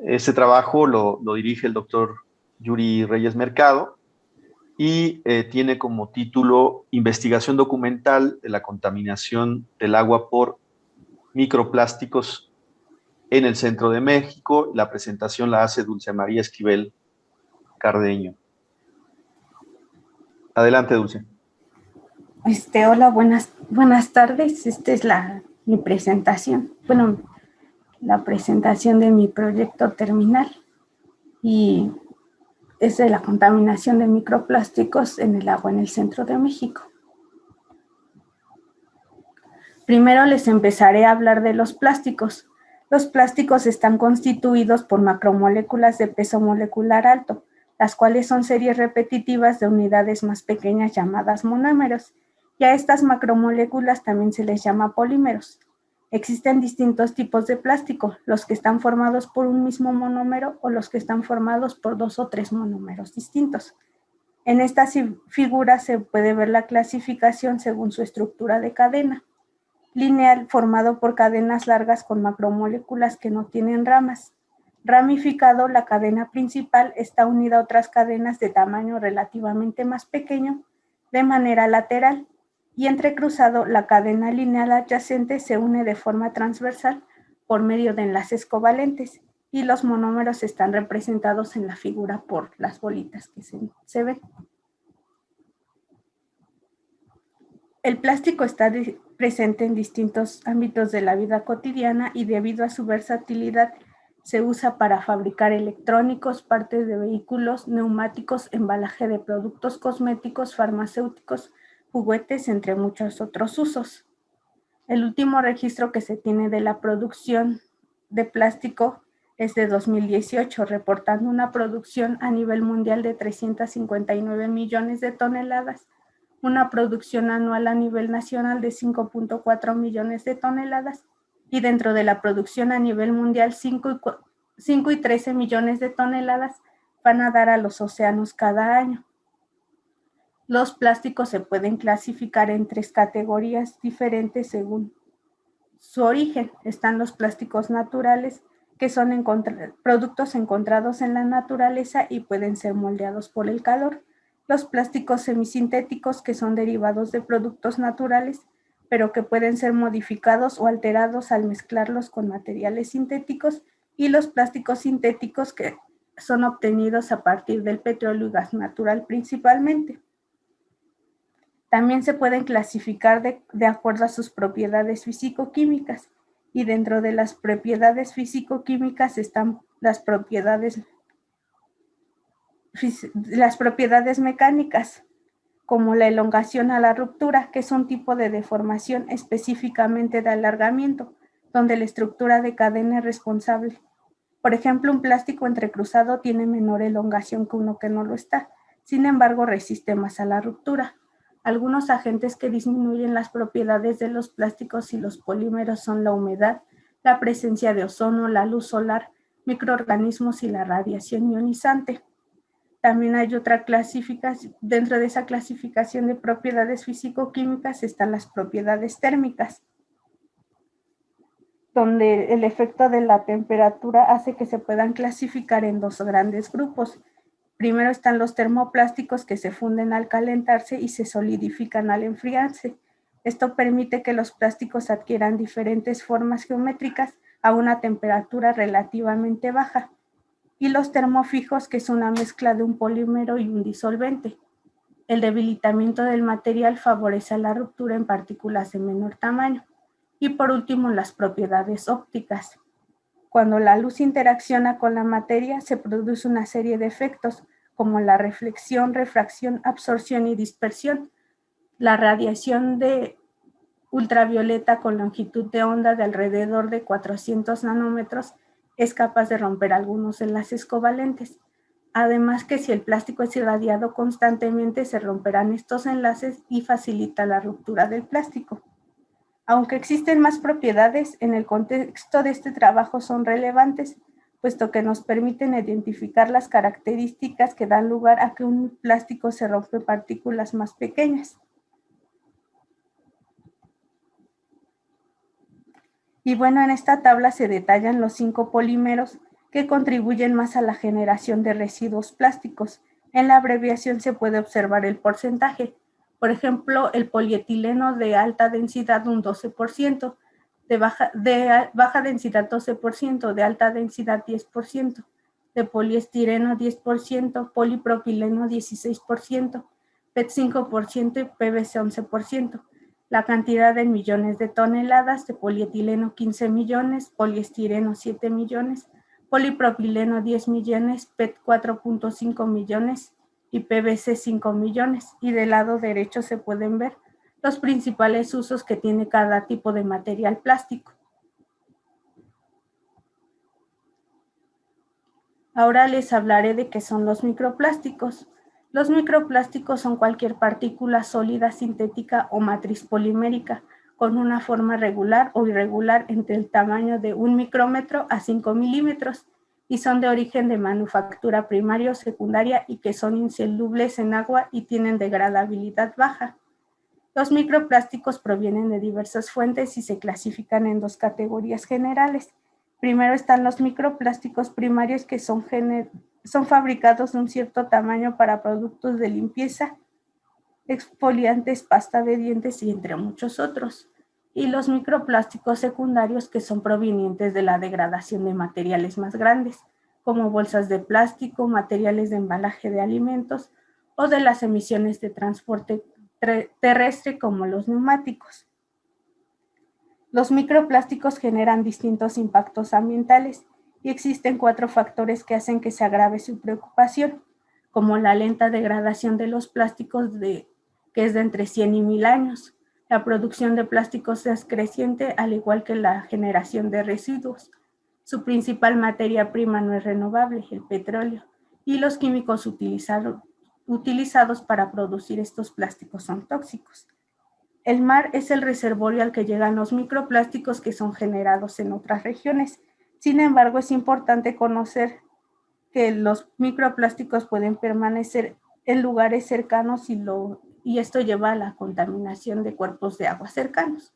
Este trabajo lo dirige el doctor Yuri Reyes Mercado y tiene como título Investigación documental de la contaminación del agua por microplásticos en el centro de México. La presentación la hace Dulce María Esquivel Cardeño. Adelante, Dulce. Hola, buenas tardes. Esta es mi presentación. Bueno, la presentación de mi proyecto terminal. Y es de la contaminación de microplásticos en el agua en el centro de México. Primero les empezaré a hablar de los plásticos. Los plásticos están constituidos por macromoléculas de peso molecular alto, las cuales son series repetitivas de unidades más pequeñas llamadas monómeros, y a estas macromoléculas también se les llama polímeros. Existen distintos tipos de plástico, los que están formados por un mismo monómero o los que están formados por 2 o 3 monómeros distintos. En esta figura se puede ver la clasificación según su estructura de cadena. Lineal, formado por cadenas largas con macromoléculas que no tienen ramas. Ramificado, la cadena principal está unida a otras cadenas de tamaño relativamente más pequeño, de manera lateral, y entrecruzado, la cadena lineal adyacente se une de forma transversal por medio de enlaces covalentes, y los monómeros están representados en la figura por las bolitas que se ven. El plástico está presente en distintos ámbitos de la vida cotidiana y debido a su versatilidad se usa para fabricar electrónicos, partes de vehículos, neumáticos, embalaje de productos cosméticos, farmacéuticos, juguetes, entre muchos otros usos. El último registro que se tiene de la producción de plástico es de 2018, reportando una producción a nivel mundial de 359 millones de toneladas, una producción anual a nivel nacional de 5.4 millones de toneladas y dentro de la producción a nivel mundial 5 y 13 millones de toneladas van a dar a los océanos cada año. Los plásticos se pueden clasificar en 3 categorías diferentes según su origen. Están los plásticos naturales, que son productos encontrados en la naturaleza y pueden ser moldeados por el calor. Los plásticos semisintéticos, que son derivados de productos naturales, pero que pueden ser modificados o alterados al mezclarlos con materiales sintéticos, y los plásticos sintéticos, que son obtenidos a partir del petróleo y gas natural principalmente. También se pueden clasificar de acuerdo a sus propiedades físico-químicas, y dentro de las propiedades físico-químicas están las propiedades mecánicas, como la elongación a la ruptura, que es un tipo de deformación específicamente de alargamiento, donde la estructura de cadena es responsable. Por ejemplo, un plástico entrecruzado tiene menor elongación que uno que no lo está, sin embargo resiste más a la ruptura. Algunos agentes que disminuyen las propiedades de los plásticos y los polímeros son la humedad, la presencia de ozono, la luz solar, microorganismos y la radiación ionizante. También hay otra clasificación. Dentro de esa clasificación de propiedades físico-químicas están las propiedades térmicas, donde el efecto de la temperatura hace que se puedan clasificar en 2 grandes grupos. Primero están los termoplásticos, que se funden al calentarse y se solidifican al enfriarse. Esto permite que los plásticos adquieran diferentes formas geométricas a una temperatura relativamente baja. Y los termofijos, que es una mezcla de un polímero y un disolvente. El debilitamiento del material favorece la ruptura en partículas de menor tamaño. Y por último, las propiedades ópticas. Cuando la luz interacciona con la materia, se produce una serie de efectos, como la reflexión, refracción, absorción y dispersión. La radiación de ultravioleta con longitud de onda de alrededor de 400 nanómetros es capaz de romper algunos enlaces covalentes. Además que si el plástico es irradiado constantemente, se romperán estos enlaces y facilita la ruptura del plástico. Aunque existen más propiedades, en el contexto de este trabajo son relevantes, puesto que nos permiten identificar las características que dan lugar a que un plástico se rompe en partículas más pequeñas. Y bueno, en esta tabla se detallan los 5 polímeros que contribuyen más a la generación de residuos plásticos. En la abreviación se puede observar el porcentaje. Por ejemplo, el polietileno de alta densidad un 12%, de baja densidad 12%, de alta densidad 10%, de poliestireno 10%, polipropileno 16%, PET 5% y PVC 11%. La cantidad en millones de toneladas de polietileno 15 millones, poliestireno 7 millones, polipropileno 10 millones, PET 4.5 millones y PVC 5 millones. Y del lado derecho se pueden ver los principales usos que tiene cada tipo de material plástico. Ahora les hablaré de qué son los microplásticos. Los microplásticos son cualquier partícula sólida, sintética o matriz polimérica con una forma regular o irregular entre el tamaño de 1 micrómetro a 5 milímetros y son de origen de manufactura primaria o secundaria y que son insolubles en agua y tienen degradabilidad baja. Los microplásticos provienen de diversas fuentes y se clasifican en dos categorías generales. Primero están los microplásticos primarios que son fabricados de un cierto tamaño para productos de limpieza, exfoliantes, pasta de dientes y entre muchos otros. Y los microplásticos secundarios que son provenientes de la degradación de materiales más grandes, como bolsas de plástico, materiales de embalaje de alimentos o de las emisiones de transporte terrestre como los neumáticos. Los microplásticos generan distintos impactos ambientales y existen 4 factores que hacen que se agrave su preocupación, como la lenta degradación de los plásticos que es de entre 100 y 1000 años. La producción de plásticos es creciente, al igual que la generación de residuos. Su principal materia prima no es renovable, el petróleo, y los químicos utilizados para producir estos plásticos son tóxicos. El mar es el reservorio al que llegan los microplásticos que son generados en otras regiones. Sin embargo, es importante conocer que los microplásticos pueden permanecer en lugares cercanos y esto lleva a la contaminación de cuerpos de agua cercanos.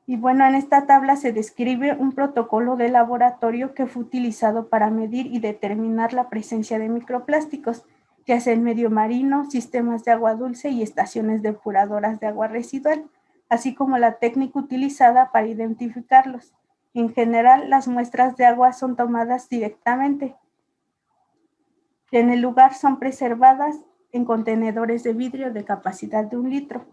Y bueno, en esta tabla se describe un protocolo de laboratorio que fue utilizado para medir y determinar la presencia de microplásticos, ya sea en medio marino, sistemas de agua dulce y estaciones depuradoras de agua residual, así como la técnica utilizada para identificarlos. En general, las muestras de agua son tomadas directamente. En el lugar son preservadas en contenedores de vidrio de capacidad de 1 litro.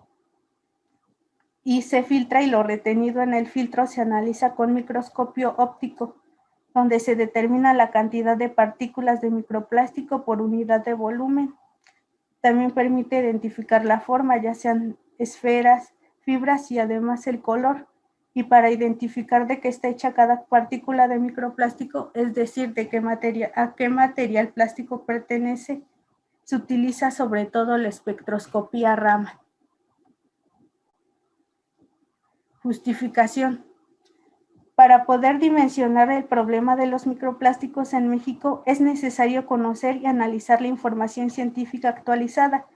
Y se filtra y lo retenido en el filtro se analiza con microscopio óptico, donde se determina la cantidad de partículas de microplástico por unidad de volumen. También permite identificar la forma, ya sean esferas, fibras y además el color. Y para identificar de qué está hecha cada partícula de microplástico, es decir, a qué material plástico pertenece, se utiliza sobre todo la espectroscopía Raman. Justificación. Para poder dimensionar el problema de los microplásticos en México, es necesario conocer y analizar la información científica actualizada,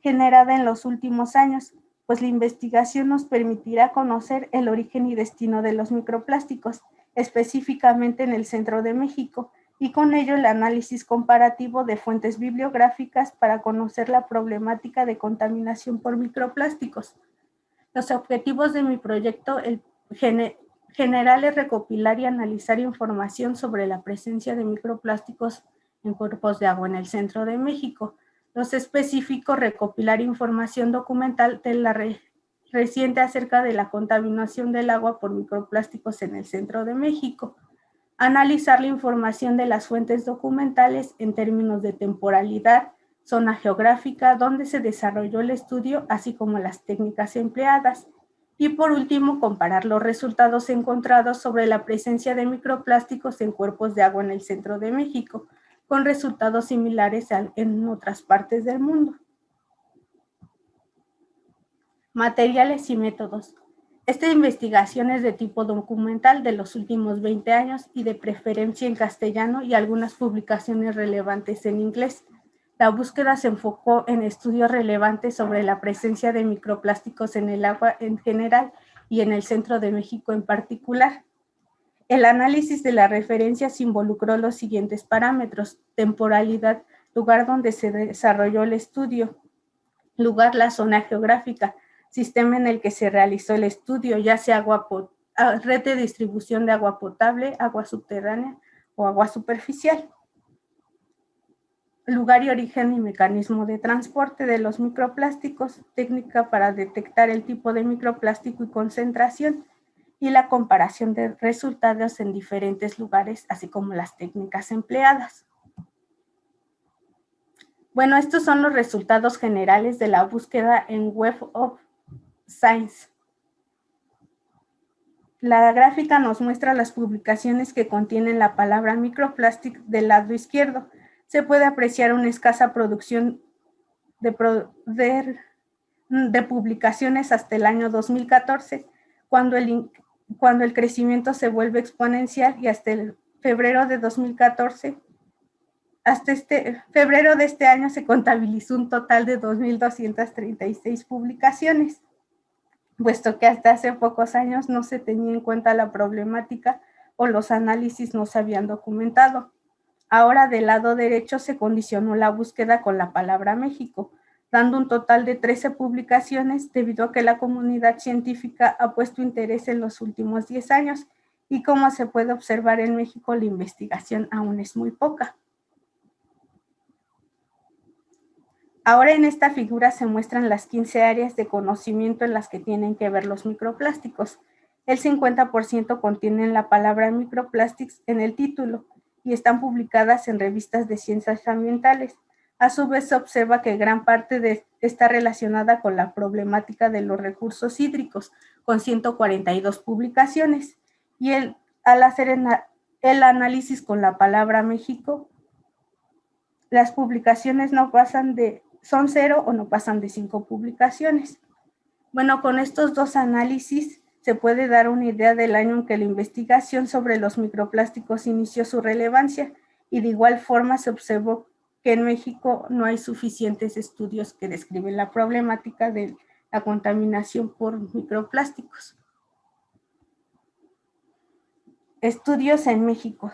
generada en los últimos años, pues la investigación nos permitirá conocer el origen y destino de los microplásticos, específicamente en el centro de México, y con ello el análisis comparativo de fuentes bibliográficas para conocer la problemática de contaminación por microplásticos. Los objetivos de mi proyecto general es recopilar y analizar información sobre la presencia de microplásticos en cuerpos de agua en el centro de México. Los específicos, recopilar información documental de la reciente acerca de la contaminación del agua por microplásticos en el centro de México. Analizar la información de las fuentes documentales en términos de temporalidad, zona geográfica, donde se desarrolló el estudio, así como las técnicas empleadas. Y por último, comparar los resultados encontrados sobre la presencia de microplásticos en cuerpos de agua en el centro de México, con resultados similares en otras partes del mundo. Materiales y métodos. Esta investigación es de tipo documental de los últimos 20 años y de preferencia en castellano y algunas publicaciones relevantes en inglés. La búsqueda se enfocó en estudios relevantes sobre la presencia de microplásticos en el agua en general y en el centro de México en particular. El análisis de las referencias involucró los siguientes parámetros: temporalidad, lugar donde se desarrolló el estudio; lugar, la zona geográfica; sistema en el que se realizó el estudio, ya sea red de distribución de agua potable, agua subterránea o agua superficial; lugar y origen y mecanismo de transporte de los microplásticos; técnica para detectar el tipo de microplástico y concentración; y la comparación de resultados en diferentes lugares, así como las técnicas empleadas. Bueno, estos son los resultados generales de la búsqueda en Web of Science. La gráfica nos muestra las publicaciones que contienen la palabra microplastic del lado izquierdo. Se puede apreciar una escasa producción de publicaciones hasta el año 2014, cuando el crecimiento se vuelve exponencial, y hasta el febrero de 2014, hasta febrero de este año, se contabilizó un total de 2.236 publicaciones, puesto que hasta hace pocos años no se tenía en cuenta la problemática o los análisis no se habían documentado. Ahora, del lado derecho, se condicionó la búsqueda con la palabra México, dando un total de 13 publicaciones, debido a que la comunidad científica ha puesto interés en los últimos 10 años, y como se puede observar en México, la investigación aún es muy poca. Ahora en esta figura se muestran las 15 áreas de conocimiento en las que tienen que ver los microplásticos. El 50% contienen la palabra microplastics en el título y están publicadas en revistas de ciencias ambientales. A su vez, se observa que gran parte está relacionada con la problemática de los recursos hídricos, con 142 publicaciones. Y al hacer el análisis con la palabra México, las publicaciones son 0 o no pasan de 5 publicaciones. Bueno, con estos dos análisis se puede dar una idea del año en que la investigación sobre los microplásticos inició su relevancia, y de igual forma se observó que en México no hay suficientes estudios que describen la problemática de la contaminación por microplásticos. Estudios en México.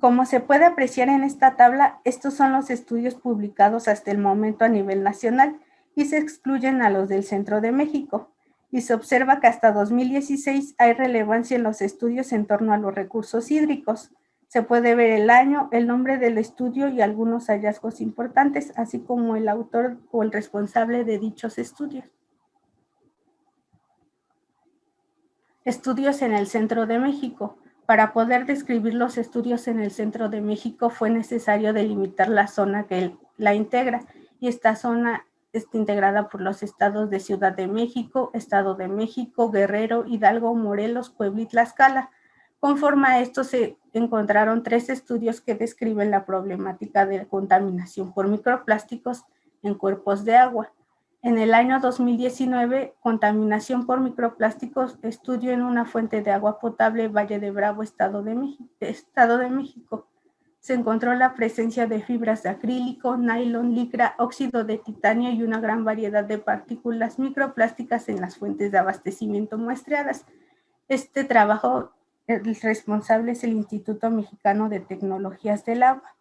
Como se puede apreciar en esta tabla, estos son los estudios publicados hasta el momento a nivel nacional, y se excluyen a los del centro de México, y se observa que hasta 2016 hay relevancia en los estudios en torno a los recursos hídricos. Se puede ver el año, el nombre del estudio y algunos hallazgos importantes, así como el autor o el responsable de dichos estudios. Estudios en el centro de México. Para poder describir los estudios en el centro de México fue necesario delimitar la zona que la integra, y esta zona está integrada por los estados de Ciudad de México, Estado de México, Guerrero, Hidalgo, Morelos, Puebla y Tlaxcala. Conforme a esto, se encontraron 3 estudios que describen la problemática de contaminación por microplásticos en cuerpos de agua. En el año 2019, contaminación por microplásticos, estudio en una fuente de agua potable, Valle de Bravo, Estado de México. Se encontró la presencia de fibras de acrílico, nylon, licra, óxido de titanio y una gran variedad de partículas microplásticas en las fuentes de abastecimiento muestreadas. Este trabajo, el responsable es el Instituto Mexicano de Tecnologías del Agua,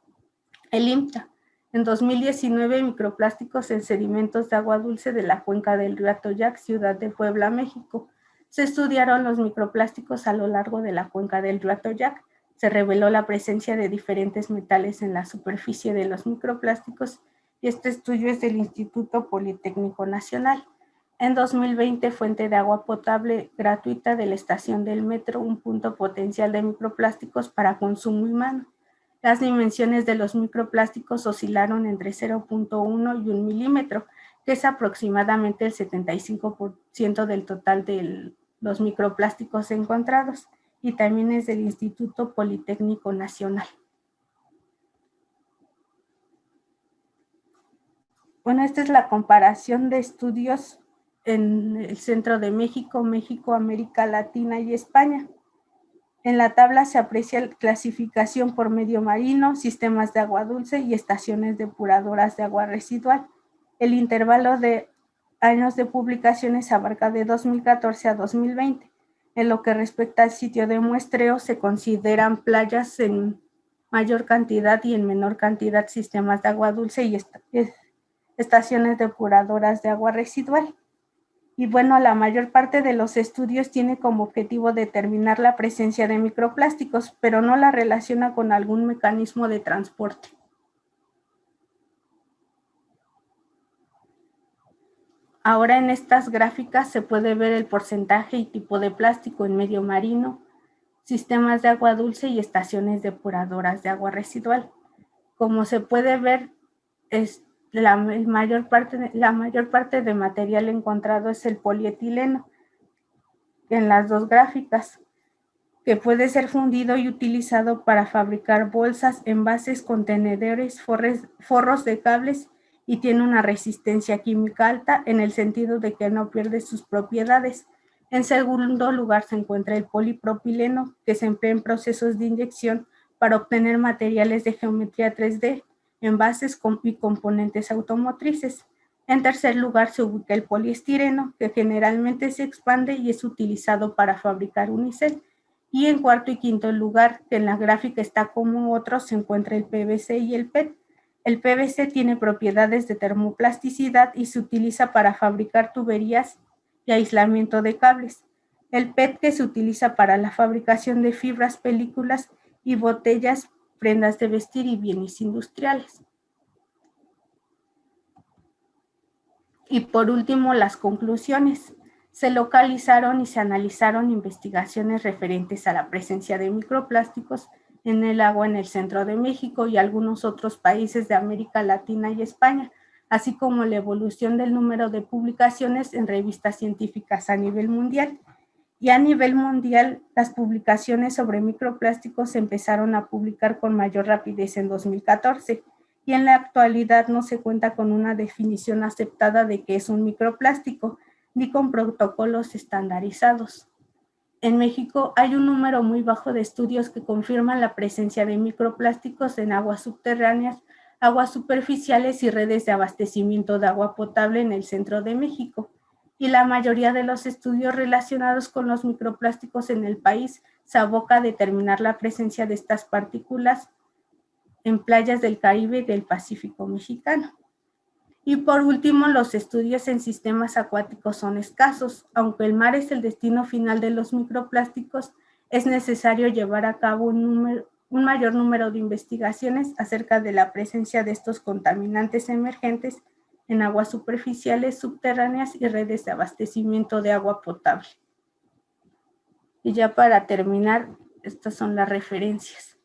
el IMTA. En 2019, microplásticos en sedimentos de agua dulce de la cuenca del río Atoyac, ciudad de Puebla, México. Se estudiaron los microplásticos a lo largo de la cuenca del río Atoyac. Se reveló la presencia de diferentes metales en la superficie de los microplásticos, y este estudio es del Instituto Politécnico Nacional. En 2020, fuente de agua potable gratuita de la estación del metro, un punto potencial de microplásticos para consumo humano. Las dimensiones de los microplásticos oscilaron entre 0.1 y 1 milímetro, que es aproximadamente el 75% del total de los microplásticos encontrados, y también es del Instituto Politécnico Nacional. Bueno, esta es la comparación de estudios en el centro de México, América Latina y España. En la tabla se aprecia la clasificación por medio marino, sistemas de agua dulce y estaciones depuradoras de agua residual. El intervalo de años de publicaciones abarca de 2014 a 2020. En lo que respecta al sitio de muestreo, se consideran playas en mayor cantidad y en menor cantidad sistemas de agua dulce y estaciones depuradoras de agua residual. Y bueno, la mayor parte de los estudios tiene como objetivo determinar la presencia de microplásticos, pero no la relaciona con algún mecanismo de transporte. Ahora en estas gráficas se puede ver el porcentaje y tipo de plástico en medio marino, sistemas de agua dulce y estaciones depuradoras de agua residual. Como se puede ver, la mayor parte de material encontrado es el polietileno en las dos gráficas, que puede ser fundido y utilizado para fabricar bolsas, envases, contenedores, forros de cables y tiene una resistencia química alta en el sentido de que no pierde sus propiedades. En segundo lugar se encuentra el polipropileno, que se emplea en procesos de inyección para obtener materiales de geometría 3D, envases y componentes automotrices. En tercer lugar se ubica el poliestireno, que generalmente se expande y es utilizado para fabricar unicel. Y en cuarto y quinto lugar, que en la gráfica está como otros, se encuentra el PVC y el PET. El PVC tiene propiedades de termoplasticidad y se utiliza para fabricar tuberías y aislamiento de cables. El PET, que se utiliza para la fabricación de fibras, películas y botellas, prendas de vestir y bienes industriales. Y por último, las conclusiones. Se localizaron y se analizaron investigaciones referentes a la presencia de microplásticos en el agua en el centro de México y algunos otros países de América Latina y España, así como la evolución del número de publicaciones en revistas científicas a nivel mundial. Y a nivel mundial, las publicaciones sobre microplásticos se empezaron a publicar con mayor rapidez en 2014 y en la actualidad no se cuenta con una definición aceptada de qué es un microplástico, ni con protocolos estandarizados. En México hay un número muy bajo de estudios que confirman la presencia de microplásticos en aguas subterráneas, aguas superficiales y redes de abastecimiento de agua potable en el centro de México. Y la mayoría de los estudios relacionados con los microplásticos en el país se aboca a determinar la presencia de estas partículas en playas del Caribe y del Pacífico mexicano. Y por último, los estudios en sistemas acuáticos son escasos. Aunque el mar es el destino final de los microplásticos, es necesario llevar a cabo un mayor número de investigaciones acerca de la presencia de estos contaminantes emergentes en aguas superficiales, subterráneas y redes de abastecimiento de agua potable. Y ya para terminar, estas son las referencias.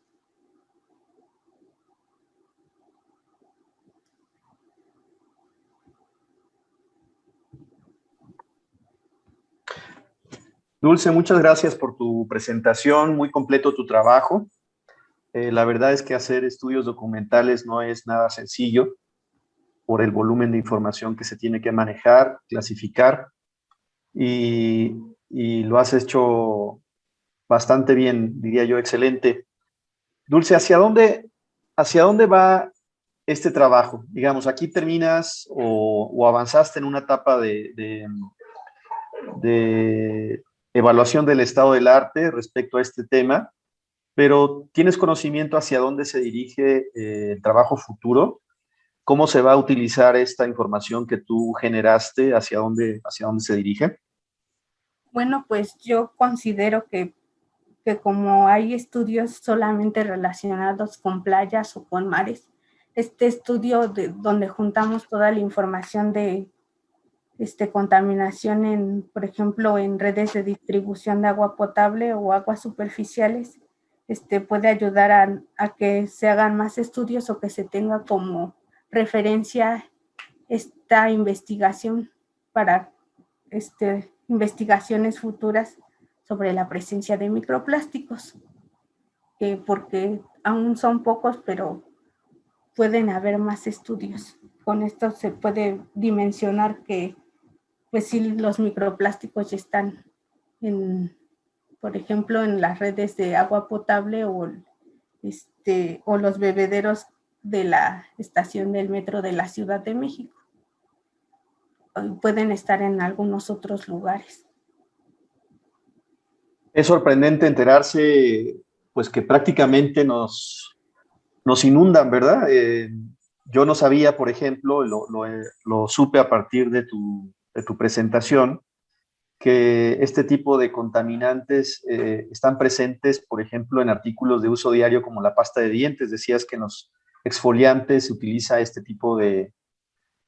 Dulce, muchas gracias por tu presentación, muy completo tu trabajo. La verdad es que hacer estudios documentales no es nada sencillo por el volumen de información que se tiene que manejar, clasificar, y, y lo has hecho bastante bien, diría yo, excelente. Dulce, hacia dónde va este trabajo? Digamos, aquí terminas o avanzaste en una etapa de evaluación del estado del arte respecto a este tema, pero ¿tienes conocimiento hacia dónde se dirige el trabajo futuro? ¿Cómo se va a utilizar esta información que tú generaste? Hacia dónde se dirige? Bueno, pues yo considero que como hay estudios solamente relacionados con playas o con mares, este estudio donde juntamos toda la información de contaminación por ejemplo, en redes de distribución de agua potable o aguas superficiales, puede ayudar a que se hagan más estudios o que se tenga como referencia esta investigación para investigaciones futuras sobre la presencia de microplásticos, porque aún son pocos, pero pueden haber más estudios. Con esto se puede dimensionar que pues sí, los microplásticos ya están por ejemplo, en las redes de agua potable o los bebederos de la estación del metro de la Ciudad de México. Pueden estar en algunos otros lugares. Es sorprendente enterarse, pues que prácticamente nos inundan, ¿verdad? Yo no sabía, por ejemplo, lo supe a partir de tu presentación, que este tipo de contaminantes están presentes, por ejemplo, en artículos de uso diario como la pasta de dientes. Decías que en los exfoliantes se utiliza este tipo de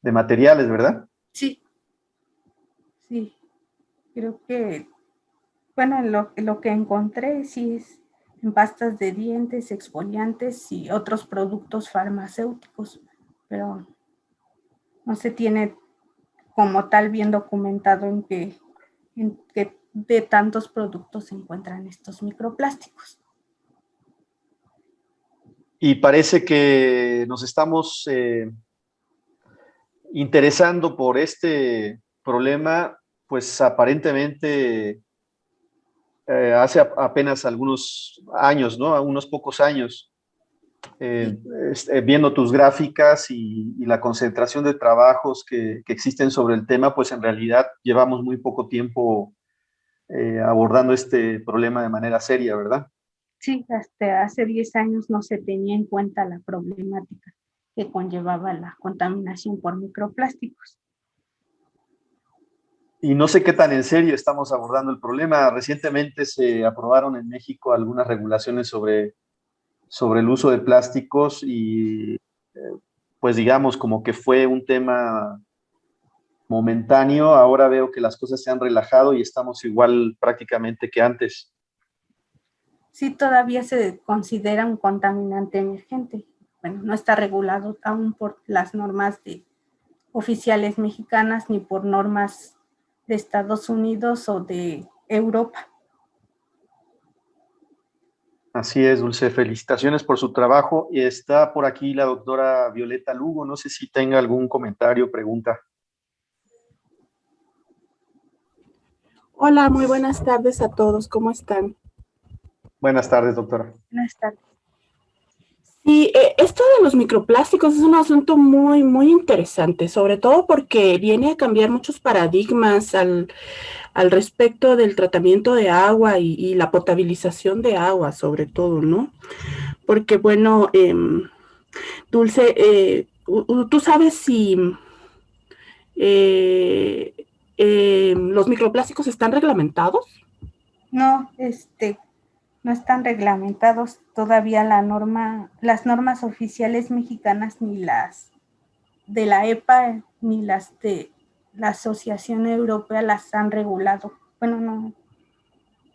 materiales, ¿verdad? Sí, sí, creo que, bueno, lo que encontré sí es en pastas de dientes, exfoliantes y otros productos farmacéuticos, pero no se tiene como tal bien documentado en qué de tantos productos se encuentran estos microplásticos. Y parece que nos estamos interesando por este problema, pues aparentemente hace apenas algunos años, ¿no? Unos pocos años, Sí, viendo tus gráficas y la concentración de trabajos que existen sobre el tema, pues en realidad llevamos muy poco tiempo abordando este problema de manera seria, ¿verdad? sí, hasta hace 10 años no se tenía en cuenta la problemática que conllevaba la contaminación por microplásticos. Y no sé qué tan en serio estamos abordando el problema. Recientemente se aprobaron en México algunas regulaciones sobre el uso de plásticos y pues digamos como que fue un tema momentáneo. Ahora veo que las cosas se han relajado y estamos igual prácticamente que antes. Sí, todavía se considera un contaminante emergente. Bueno, no está regulado aún por las normas oficiales mexicanas ni por normas de Estados Unidos o de Europa. Así es, Dulce. Felicitaciones por su trabajo. Y está por aquí la doctora Violeta Lugo. No sé si tenga algún comentario, pregunta. Hola, muy buenas tardes a todos, ¿cómo están? Buenas tardes, doctora. Buenas tardes. Sí, esto de los microplásticos es un asunto muy interesante, sobre todo porque viene a cambiar muchos paradigmas al respecto del tratamiento de agua y la potabilización de agua, sobre todo, ¿no? Porque, bueno, Dulce, ¿tú sabes si eh, los microplásticos están reglamentados? No, no están reglamentados todavía las normas oficiales mexicanas ni las de la EPA ni las de la Asociación Europea las han regulado. Bueno, no,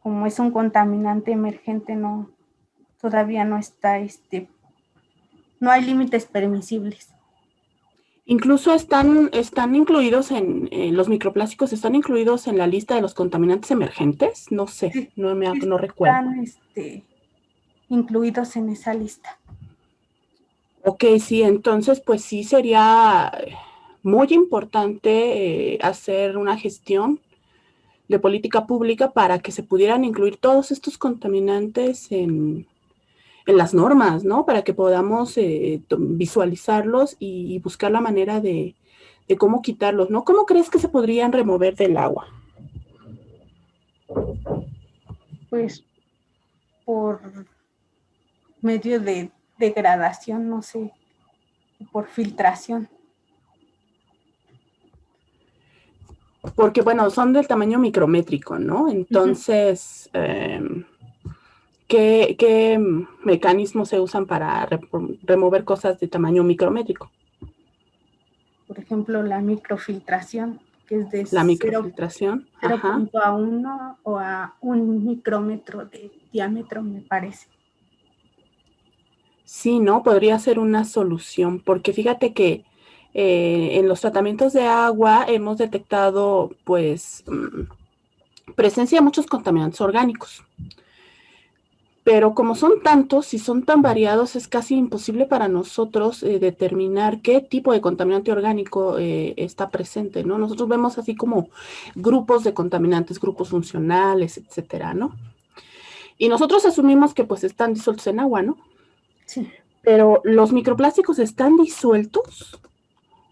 como es un contaminante emergente, no, todavía no está, no hay límites permisibles. Incluso están incluidos los microplásticos están incluidos en la lista de los contaminantes emergentes. No sé, Sí, no recuerdo. están incluidos en esa lista. Ok, sí, entonces pues sí sería muy importante hacer una gestión de política pública para que se pudieran incluir todos estos contaminantes en las normas, ¿no? Para que podamos visualizarlos y buscar la manera de cómo quitarlos, ¿no? ¿Cómo crees que se podrían remover del agua? Pues por medio de degradación, no sé, por filtración. Porque, bueno, son del tamaño micrométrico, ¿no? Entonces, ¿qué mecanismos se usan para remover cosas de tamaño micrométrico? Por ejemplo, la microfiltración, que es de La microfiltración, ajá. 0.1 o a 1 micrómetro de diámetro, me parece. Sí, ¿no? Podría ser una solución, porque fíjate que en los tratamientos de agua hemos detectado, pues, presencia de muchos contaminantes orgánicos. Pero como son tantos y son tan variados, es casi imposible para nosotros determinar qué tipo de contaminante orgánico está presente, ¿no? Nosotros vemos así como grupos de contaminantes, grupos funcionales, etcétera, ¿no? Y nosotros asumimos que pues están disueltos en agua, ¿no? Sí. Pero los microplásticos están disueltos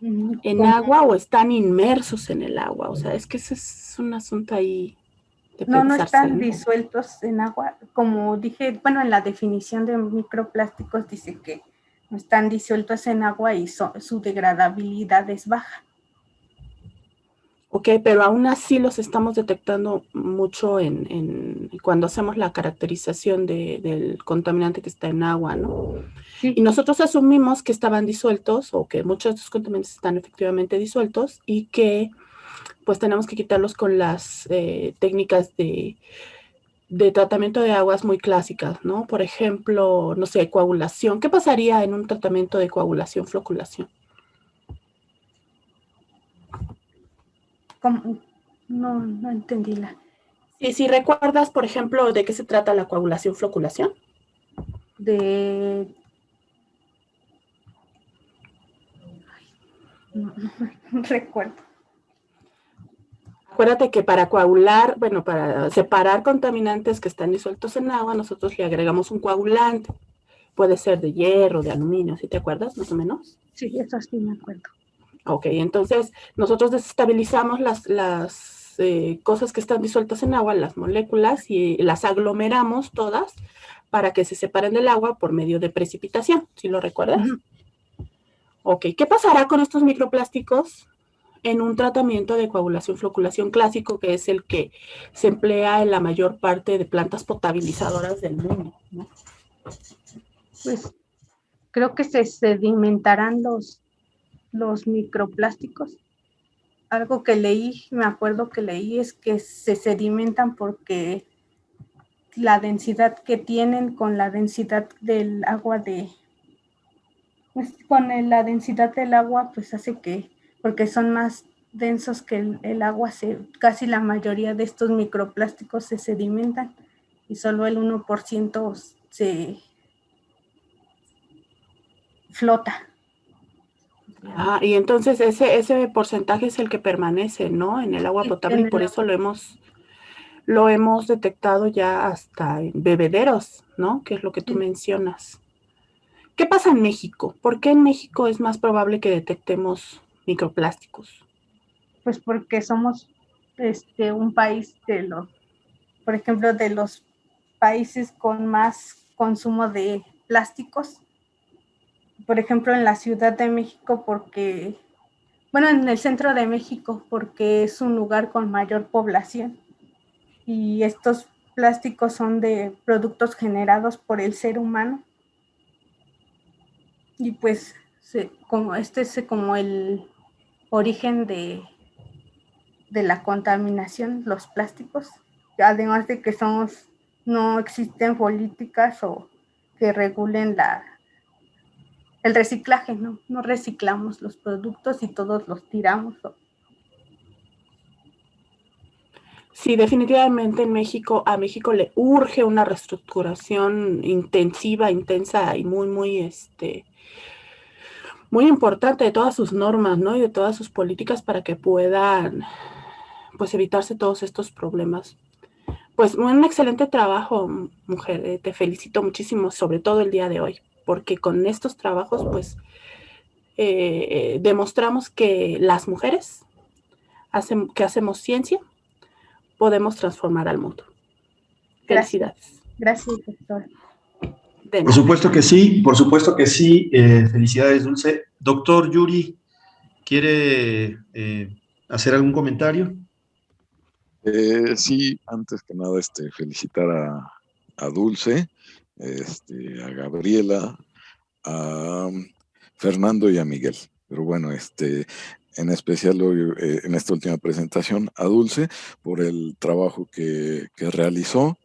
en agua o están inmersos en el agua. O sea, es que ese es un asunto ahí de No, no pensarse, están ¿no? disueltos en agua. Como dije, bueno, en la definición de microplásticos dice que no están disueltos en agua y su degradabilidad es baja. Ok, pero aún así los estamos detectando mucho cuando hacemos la caracterización del contaminante que está en agua, ¿no? Sí. Y nosotros asumimos que estaban disueltos o que muchos de estos contaminantes están efectivamente disueltos y que pues tenemos que quitarlos con las técnicas de tratamiento de aguas muy clásicas, ¿no? Por ejemplo, no sé, coagulación. ¿Qué pasaría en un tratamiento de coagulación, floculación? No entendí la. Sí, si recuerdas, por ejemplo, de qué se trata la coagulación, floculación. De. No recuerdo. Acuérdate que para coagular, bueno, para separar contaminantes que están disueltos en agua, nosotros le agregamos un coagulante. Puede ser de hierro, de aluminio, ¿sí te acuerdas, más o menos? Sí, eso sí me acuerdo. Ok, entonces nosotros desestabilizamos las cosas que están disueltas en agua, las moléculas, y las aglomeramos todas para que se separen del agua por medio de precipitación, ¿sí lo recuerdas? Uh-huh. Ok, ¿qué pasará con estos microplásticos en un tratamiento de coagulación, floculación clásico, que es el que se emplea en la mayor parte de plantas potabilizadoras del mundo, ¿no? Pues creo que se sedimentarán los microplásticos. Algo que leí, me acuerdo que leí, es que se sedimentan porque la densidad que tienen con la densidad del agua la densidad del agua, pues hace que, porque son más densos que el agua, casi la mayoría de estos microplásticos se sedimentan y solo el 1% se flota. Ah, y entonces ese porcentaje es el que permanece, ¿no? En el agua potable, y por eso lo hemos detectado ya hasta en bebederos, ¿no? Que es lo que tú mencionas. ¿Qué pasa en México? ¿Por qué en México es más probable que detectemos microplásticos? Pues porque somos un país por ejemplo, de los países con más consumo de plásticos. Por ejemplo, en la Ciudad de México, en el centro de México, porque es un lugar con mayor población. Y estos plásticos son de productos generados por el ser humano. Y pues, como este es como el origen de la contaminación, los plásticos. Además de que no existen políticas o que regulen el reciclaje, no reciclamos los productos y todos los tiramos. Sí, definitivamente a México le urge una reestructuración intensiva, intensa y muy importante de todas sus normas, ¿no? Y de todas sus políticas para que puedan, pues, evitarse todos estos problemas. Pues, un excelente trabajo, mujer. Te felicito muchísimo, sobre todo el día de hoy, porque con estos trabajos, pues, demostramos que las mujeres que hacemos ciencia podemos transformar al mundo. Felicidades. Gracias, doctor. Por supuesto que sí, por supuesto que sí. Felicidades, Dulce. Doctor Yuri, ¿quiere hacer algún comentario? Sí, antes que nada, felicitar a Dulce, a Gabriela, a Fernando y a Miguel. Pero bueno, en especial hoy, en esta última presentación, a Dulce por el trabajo que realizó.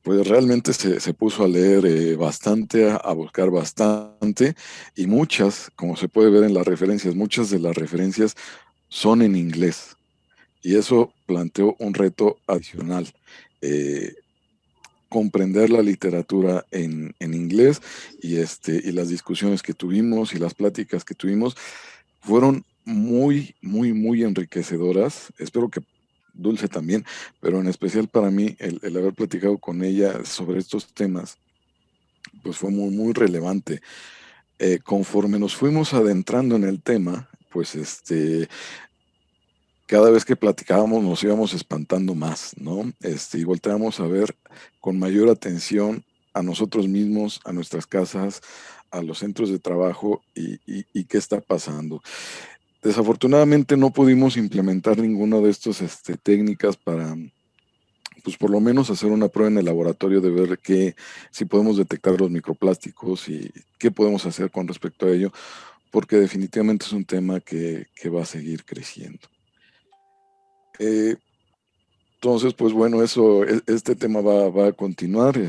Pues realmente se puso a leer bastante, a buscar bastante, y muchas, como se puede ver en las referencias, muchas de las referencias son en inglés. Y eso planteó un reto adicional. Comprender la literatura en inglés, y las discusiones que tuvimos y las pláticas que tuvimos fueron muy, muy, muy enriquecedoras. Espero que Dulce también, pero en especial para mí el haber platicado con ella sobre estos temas, pues fue muy, muy relevante. Conforme nos fuimos adentrando en el tema, pues cada vez que platicábamos nos íbamos espantando más, ¿no? Y volteábamos a ver con mayor atención a nosotros mismos, a nuestras casas, a los centros de trabajo y qué está pasando. Desafortunadamente no pudimos implementar ninguna de estas técnicas para, pues por lo menos hacer una prueba en el laboratorio de ver si podemos detectar los microplásticos y qué podemos hacer con respecto a ello, porque definitivamente es un tema que va a seguir creciendo. Entonces, pues bueno, este tema va a continuar,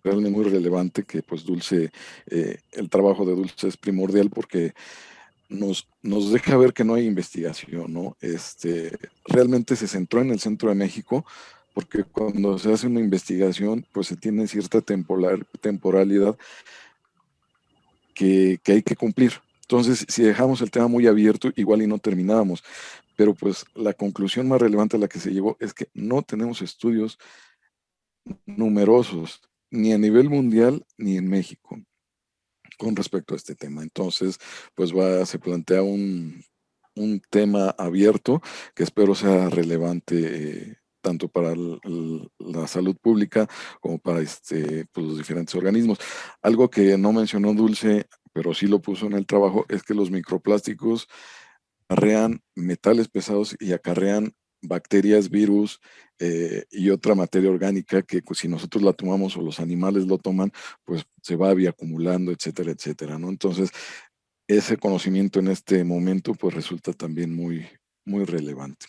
realmente muy relevante que pues Dulce, el trabajo de Dulce es primordial porque nos deja ver que no hay investigación, ¿no? Realmente se centró en el centro de México porque cuando se hace una investigación, pues se tiene cierta temporalidad que hay que cumplir. Entonces, si dejamos el tema muy abierto, igual y no terminábamos. Pero pues la conclusión más relevante a la que se llegó es que no tenemos estudios numerosos, ni a nivel mundial ni en México, con respecto a este tema. Entonces, pues se plantea un tema abierto que espero sea relevante tanto para la salud pública como para pues los diferentes organismos. Algo que no mencionó Dulce, pero sí lo puso en el trabajo, es que los microplásticos acarrean metales pesados y acarrean bacterias, virus y otra materia orgánica que pues, si nosotros la tomamos o los animales lo toman, pues se va bioacumulando, etcétera, etcétera, ¿no? Entonces, ese conocimiento en este momento pues resulta también muy, muy relevante.